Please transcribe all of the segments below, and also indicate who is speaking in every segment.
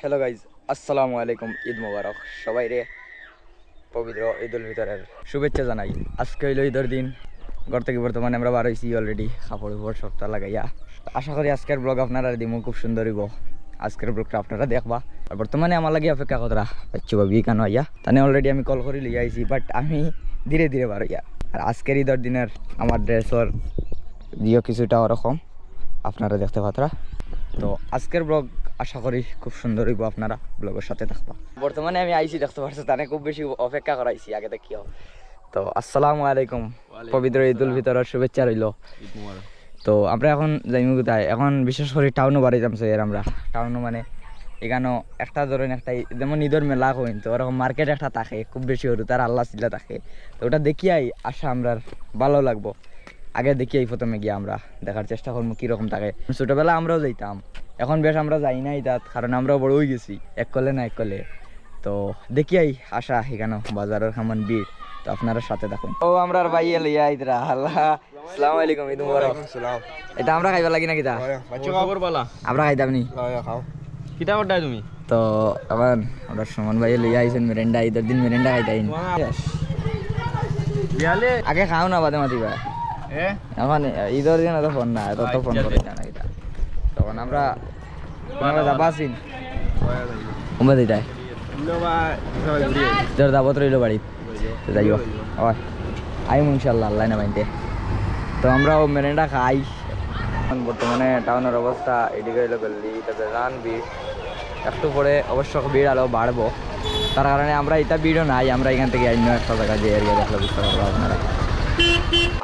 Speaker 1: Hello guys, আসসালামু আলাইকুম। ঈদ মোবারক সবাই রে। পবিত্র ঈদ উল ফিতরের শুভেচ্ছা জানাই। আজকে হইল ঈদের দিন। ঘর থেকে বর্তমানে আমরা বার হয়েছি অলরেডি, কাপড় উপর সপ্তাহ লাগাইয়া। আশা করি আজকের ব্লগ আপনারা দিমু খুব সুন্দর হইব। আজকের ব্লগটা আপনারা দেখবা। আর বর্তমানে আমার লাগে অপেক্ষা কতরা পাচ্ছি ভাবি কেন আইয়া তানে অলরেডি আমি কল করে লিয়ে আইছি, বাট আমি ধীরে ধীরে বার হইয়া। আর আজকের ঈদের দিনের আমার ড্রেসর দিও কিছুটা ওরকম আপনারা দেখতে পাতরা। তো আজকের ব্লগ আশা করি খুব সুন্দর হইব, আপনারা ব্লগের সাথে থাকবা। বর্তমানে আমি আইছি দেখতে পাচ্ছি, তানে খুব বেশি অপেক্ষা করাইছি আগে দেখিও। তো আসসালামু আলাইকুম, পবিত্র ঈদ উল ফিতরের শুভেচ্ছা রইল। তো আমরা এখন যাইমু কোথায়, এখন বিশেষ করে টাউনও বাড়ি যামছে। এর আমরা টাউনও মানে এখানেও একটা ধরেন একটা যেমন ঈদের মেলা হইন, তো ওরকম মার্কেট একটা থাকে খুব বেশি হরু, তার আল্লাহ চিল্লা থাকে। তো ওটা দেখিয়াই আসা আমরা ভালো লাগবো। আগে দেখি এই প্রথমে গিয়ে আমরা দেখার চেষ্টা করবো কীরকম থাকে। ছোটোবেলা আমরাও যাইতাম, এখন বেশ আমরা যাই নাই তাত, কারণ আমরাও বড় হয়ে গেছি এক কলে না এক কলে। তো দেখিয়াই আসা এখানে বাজারের খামান ভিড়। তো আপনারা সাথে থাকুন। ও আমরা ভাই লইয়া ইদরা আল্লাহ আসসালামু আলাইকুম, ঈদ মুবারক। এটা আমরা খাইবা লাগি না কিতা আমরা খাইতাম নি কিতা করতাই তুমি? তো আবার আমরা সুমন ভাই লইয়া আইছেন মেরেন্ডা, ঈদের দিন মেরেন্ডা খাইতাইন। আগে খাও না বাদে মাতিবা, এখন ঈদের দিন তো ফোন না, এত তো ফোন করে না এটা। তখন আমরা যাবা আছি দিটাই ঈদের দাবত রইল বাড়িত, যাইও আইম ইনশাল্লাহ আল্লাহ না বাইতে। তো আমরাও মেরেন্ডা খাই। বর্তমানে টাউনের অবস্থা এদিকে হইলো গল্লি, তারপরে রান ভিড়, একটু পরে অবশ্য ভিড় আরও বাড়বো। তার কারণে আমরা এটা ভিড়ও নাই, আমরা এখান থেকে অন্য একটা জায়গা যে এরিয়া দেখলে বুঝতে পারবো আপনারা।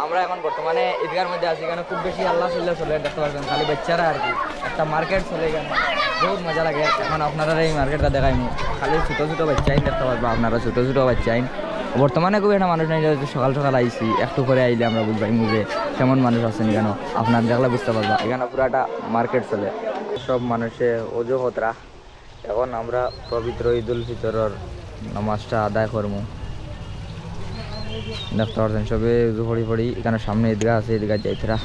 Speaker 1: আমরা এখন বর্তমানে ঈদগার মধ্যে আছি, এখানে খুব বেশি আল্লাহ চলে চলে দেখতে পাচ্ছেন, খালি বাচ্চারা আর কি। একটা মার্কেট চলে এখানে বহুত মজা লাগে। এখন আপনারা এই মার্কেটটা দেখাইনি, খালি ছোটো ছোটো বাচ্চাইন দেখতে পারবো আপনারা, ছোটো ছোটো বাচ্চাইন। বর্তমানে খুব একটা মানুষ নেই, সকাল সকাল আইসি, একটু করে আইলে আমরা বুঝবাই মুজে কেমন মানুষ আছেন কেন, আপনার দেখলে বুঝতে পারবা। এখানে পুরাটা মার্কেট চলে, সব মানুষে অজুহতরা। এখন আমরা পবিত্র ঈদ উল ফিতরের নামাজটা আদায় করবো। দেখতে পাচ্ছেন সবে উজু পড়ি পড়ি, এখানে সামনে ঈদগাহ আছে, ঈদগাহ যাইতরা।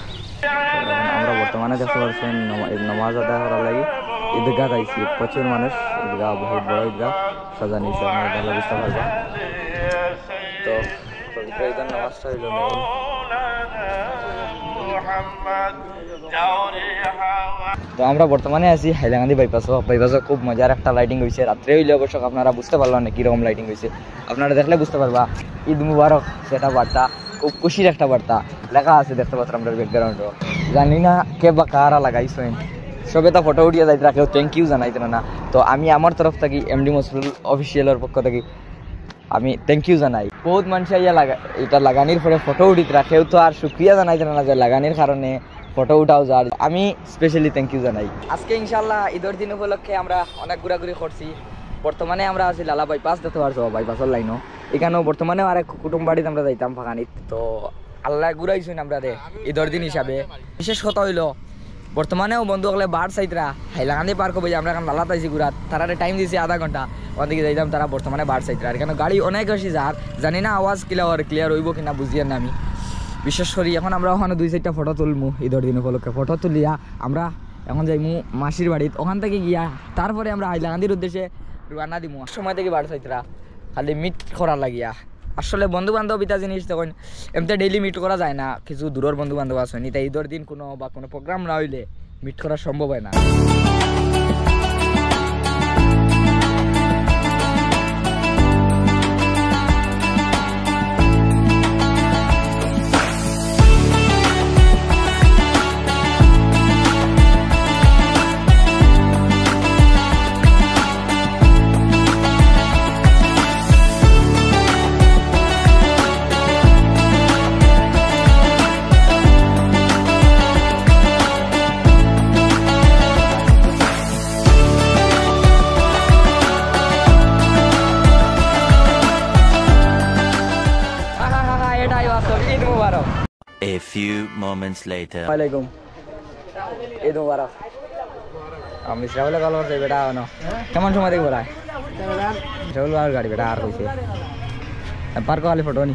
Speaker 1: আমরা বর্তমানে দেখতে পাচ্ছেন নামাজ আদায় করার লাগি ঈদগাহ আইছি, প্রচুর মানুষ। ঈদগাহ বহুত বড় ঈদগাহ সাজা নিয়েছে, আপনারা দেখলে বুঝতে পারবা। তো পবিত্র ঈদের নামাজটা হইল তো আমরা বর্তমানে আছি হাইলাকান্দি বাইপাসও খুব মজার একটা লাইটিং হয়েছে। রাত্রে হইলে অবশ্য আপনারা বুঝতে পারলাম না কীরকম লাইটিং হয়েছে, আপনারা দেখলে বুঝতে পারবা। ঈদ মুবারক সেটা বার্তা, খুব খুশির একটা বার্তা লেখা আছে দেখতে পাচ্ছি আমরা ব্যাকগ্রাউন্ডও। জানি না কে বা কারা লাগাইছেন, সবে তো ফটো উঠিয়ে যাইতে কেউ থ্যাংক ইউ জানাইতেন না। তো আমি আমার তরফ থেকে এমডি মসরুল অফিসিয়ালের পক্ষ থেকে আমি থ্যাংক ইউ জানাই। বহুত মানুষ ইয়া এটা লাগানির পরে ফটো উঠিত রাখেও, তো আর শুক্রিয়া জানাইতেন না যে লাগানির কারণে ফটো উঠাও যার। আমি স্পেশালি থ্যাংক ইউ জানাই। আজকে ইনশাল্লাহ ঈদের দিন উপলক্ষে আমরা অনেক ঘোরাঘুরি করছি। বর্তমানে আমরা আছি লালা বাইপাস, দেখতে পারছো বাইপাসের লাইনও। এখানেও বর্তমানে আরেক কুটুম বাড়িতে আমরা যাইতাম ফাঁকানিত। তো আল্লাহ ঘুরাইছুন আমরা দে ঈদের দিন হিসাবে। বিশেষ কথা হইল বর্তমানেও বন্ধু হলে বার সাইডরা হাইলাকান্দি পার্ক হবে, আমরা এখন লালাত আইছি ঘুরাত, তারা টাইম দিয়েছি আধা ঘন্টা, ওখান থেকে যাইতাম। তারা বর্তমানে বার সাইডরা, আর এখানে গাড়ি অনেক বেশি যার, জানি না আওয়াজ ক্লিয়ার হইব কিনা বুঝিয়ে না আমি। বিশেষ করি এখন আমরা ওখানে 2-4টা ফটো তুলমু ঈদের দিন উপলক্ষে। ফটো তুলিয়া আমরা এখন যাইমু মাসির বাড়িত, ওখান থেকে গিয়া তারপরে আমরা হাইলাকান্দির উদ্দেশ্যে রান্না দিমু। সময় থেকে বার সাইডরা খালি মিট করার লাগিয়া। আসলে বন্ধু বান্ধব এটা জিনিস তখন এমনি ডেইলি মিট করা যায় না, কিছু দূরের বন্ধু বান্ধব আছে নি, তাই ঈদের দিন কোনো বা কোনো প্রোগ্রাম না হইলে মিট করা সম্ভব হয় না।
Speaker 2: A few moments later.
Speaker 1: Assalamualaikum. Eid Mubarak. আমি শ্রাবলে কল করছি বেটা আনো কেমন সময় দেখবো রায় শ্রাবল আর গাড়ি বেটা আর কইছে পার্ক খালি ফটো নি।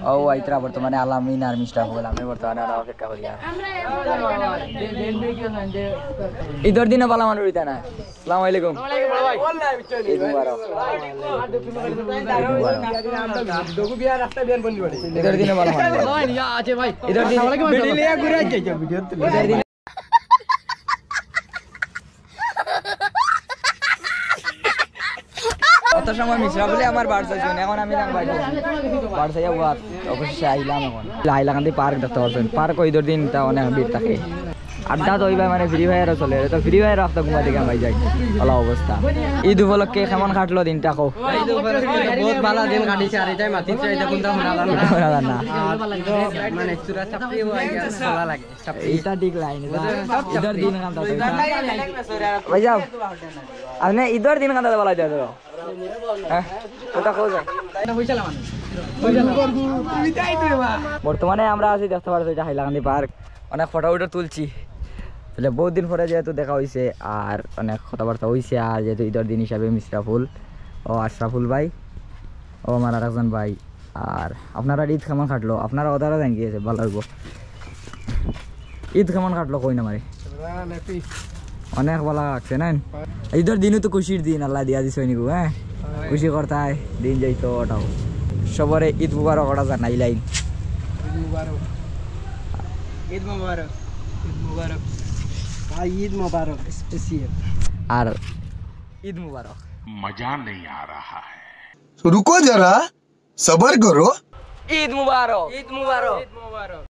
Speaker 1: ও আইতরা বর্তমানে আলামিন আর মিস্টাফুল আমি বর্তমানে আর অপেক্ষা করি আর ঈদের দিনে ভালো মানুষ হইতা না আসসালামু আলাইকুম ঈদ মুবারক ঈদের দিনে ভালো মানুষ ঈদের দিনে কত সময় মিশ্রা বলে আমার বাড়ি চাইছেন এখন আমি নাম বাড়ি চাইয়া বাদ অবশ্যই আইলাম এখন আইলাকান্দি পার্ক দেখতে পাচ্ছেন পার্ক ঈদের দিন তা অনেক ভিড় থাকে আড্ডা তো ওইভাবে মানে ফ্রি ফায়ারও চলে তো ফ্রি ফায়ার রাখতে ঘুমা দিকে ভাই যাই ভালো অবস্থা ঈদ উপলক্ষে কেমন কাটলো দিনটা কো
Speaker 3: বহুত ভালো দিন কাটিছে আর এটাই মাতি চাই এটা কোনটা শোনা
Speaker 1: না
Speaker 3: মানে চুরা চাপড়ি হয়ে গেছে ভালো লাগে
Speaker 1: এইটা ঠিক লাইন ঈদের দিন কান্দা ভাই যাও আপনি ঈদের দিন কান্দা বলা যায় তো হ্যাঁ ওটা কো যায় বর্তমানে আমরা আছি দেখতে পাচ্ছি এটা হাইলাকান্দি পার্ক অনেক ফটো উটো তুলছি তাহলে বহুত দিন পরে যেহেতু দেখা হয়েছে আর অনেক কথাবার্তা হয়েছে আর যেহেতু ঈদের দিন হিসাবে মিসরাফুল ও আশরাফুল ভাই ও আমার আর একজন ভাই আর আপনারা ঈদ কেমন কাটলো আপনারা ওদারা জান গিয়েছে ভালো লাগবো ঈদ কেমন কাটলো কই না মারি অনেক ভালো লাগছে না ঈদের দিনও তো খুশির দিন আল্লাহ দিয়া দিছে নিগু হ্যাঁ খুশি করতায় দিন যাইতো ওটাও সবরে ঈদ মুবারক ওটা জানাই লাইন
Speaker 3: ঈদ মুবারক ঈদ মুবারক ভাই ঈদ মুবারক স্পেশাল
Speaker 1: আর ঈদ মুবারক
Speaker 4: मजा नहीं आ रहा है।
Speaker 5: रुको जरा सबर करो
Speaker 1: ঈদ মুবারক
Speaker 3: ঈদ মুবারক ঈদ মুবারক